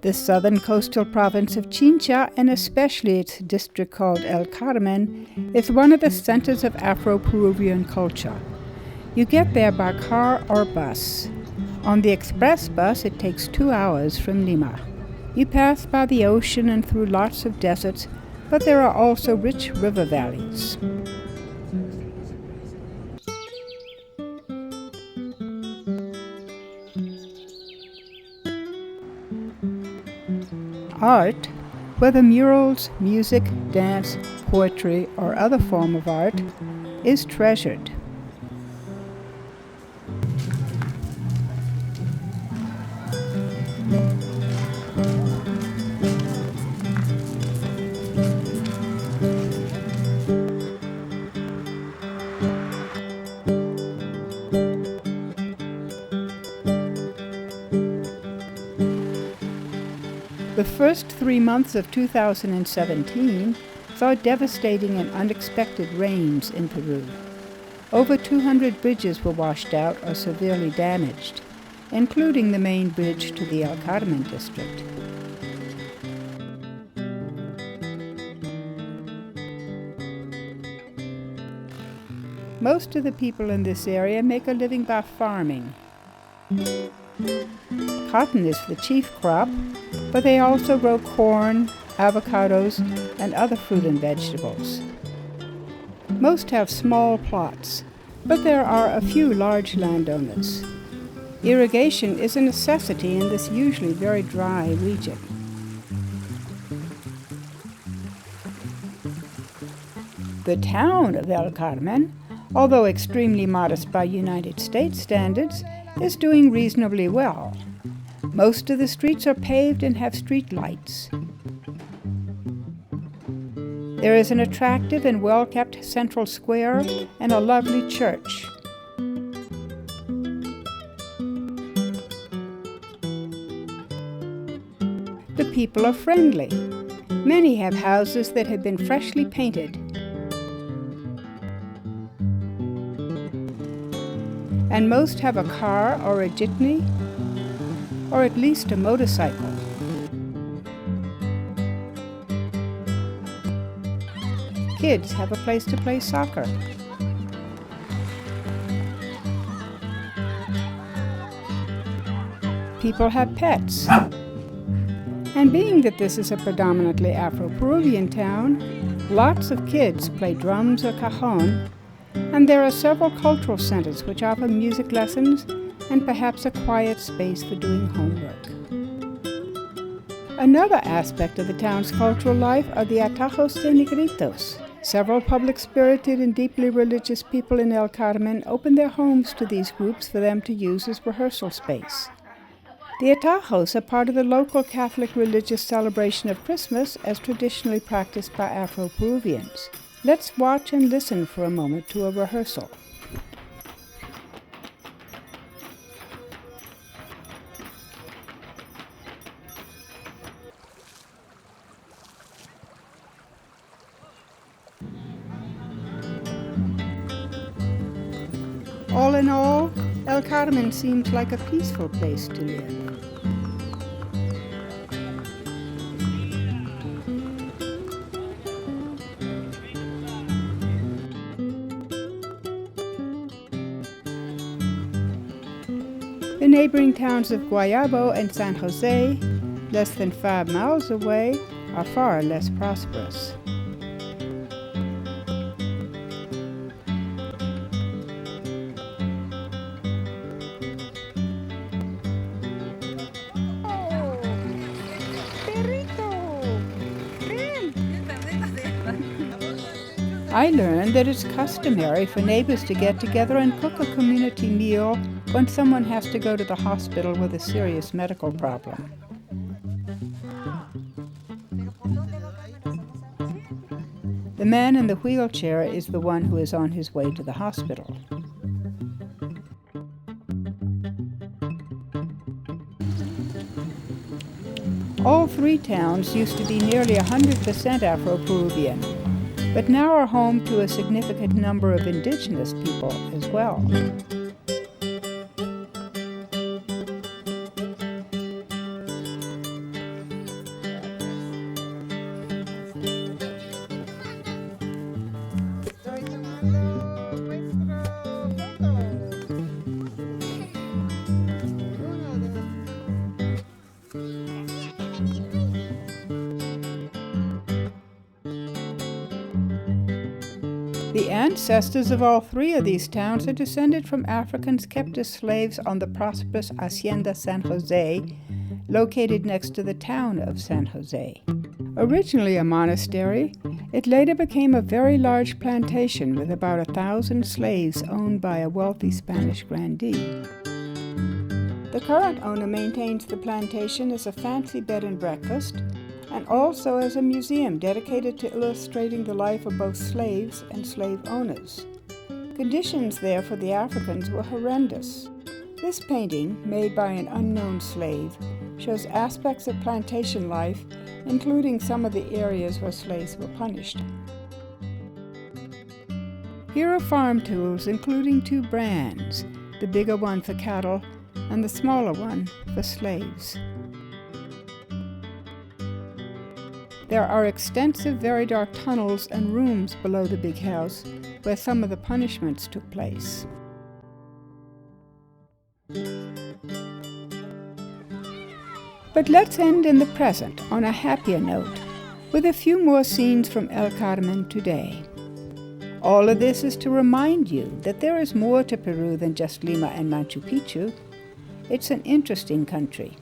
The southern coastal province of Chincha, and especially its district called El Carmen, is one of the centers of Afro-Peruvian culture. You get there by car or bus. On the express bus, it takes 2 hours from Lima. You pass by the ocean and through lots of deserts, but there are also rich river valleys. Art, whether murals, music, dance, poetry, or other form of art, is treasured. The first 3 months of 2017 saw devastating and unexpected rains in Peru. Over 200 bridges were washed out or severely damaged, including the main bridge to the El Carmen district. Most of the people in this area make a living by farming. Cotton is the chief crop, but they also grow corn, avocados, and other fruit and vegetables. Most have small plots, but there are a few large landowners. Irrigation is a necessity in this usually very dry region. The town of El Carmen, although extremely modest by United States standards, is doing reasonably well. Most of the streets are paved and have street lights. There is an attractive and well-kept central square and a lovely church. The people are friendly. Many have houses that have been freshly painted. And most have a car or a jitney, or at least a motorcycle. Kids have a place to play soccer. People have pets. And being that this is a predominantly Afro-Peruvian town, lots of kids play drums or cajon, and there are several cultural centers which offer music lessons and perhaps a quiet space for doing homework. Another aspect of the town's cultural life are the atajos de negritos. Several public-spirited and deeply religious people in El Carmen open their homes to these groups for them to use as rehearsal space. The atajos are part of the local Catholic religious celebration of Christmas as traditionally practiced by Afro-Peruvians. Let's watch and listen for a moment to a rehearsal. All in all, El Carmen seems like a peaceful place to live. The neighboring towns of Guayabo and San Jose, less than 5 miles away, are far less prosperous. I learned that it's customary for neighbors to get together and cook a community meal when someone has to go to the hospital with a serious medical problem. The man in the wheelchair is the one who is on his way to the hospital. All 3 towns used to be nearly 100% Afro-Peruvian, but now are home to a significant number of indigenous people as well. ancestors of all three of these towns are descended from Africans kept as slaves on the prosperous Hacienda San Jose, located next to the town of San Jose. Originally a monastery, it later became a very large plantation with about 1,000 slaves owned by a wealthy Spanish grandee. The current owner maintains the plantation as a fancy bed and breakfast, and also as a museum dedicated to illustrating the life of both slaves and slave owners. Conditions there for the Africans were horrendous. This painting, made by an unknown slave, shows aspects of plantation life, including some of the areas where slaves were punished. Here are farm tools, including 2 brands, the bigger one for cattle and the smaller one for slaves. There are extensive, very dark tunnels and rooms below the big house where some of the punishments took place. But let's end in the present on a happier note with a few more scenes from El Carmen today. All of this is to remind you that there is more to Peru than just Lima and Machu Picchu. It's an interesting country.